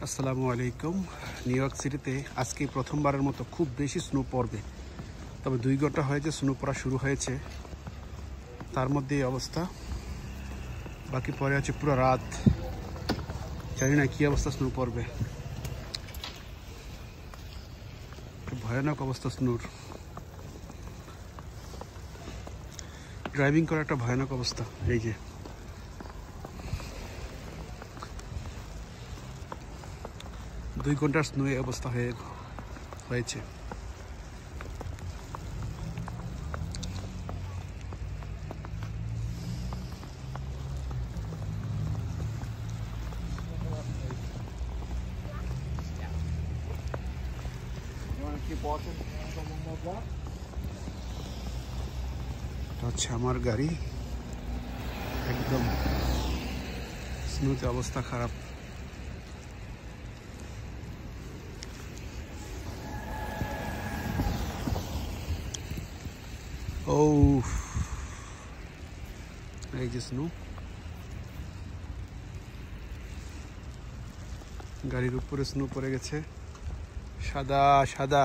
আসসালামু আলাইকুম। New York সিটিতে আজকে প্রথমবারের মতো খুব বেশি স্নো পড়বে, তবে 2 ঘন্টা হয়েছে স্নো পড়া শুরু হয়েছে, তার মধ্যে এই অবস্থা। বাকি পরে আছে পুরো রাত, জানি না কী অবস্থা স্নো পড়বে। ভয়ানক অবস্থা স্নোর, ড্রাইভিং করা একটা ভয়ানক অবস্থা। এই যে দুই ঘন্টার স্নো অবস্থা হয়েছে। হচ্ছে আমার গাড়ি, একদম স্নোতে অবস্থা খারাপ। ও এই যে স্নো, গাড়ির উপরে স্নো পড়ে গেছে, সাদা সাদা।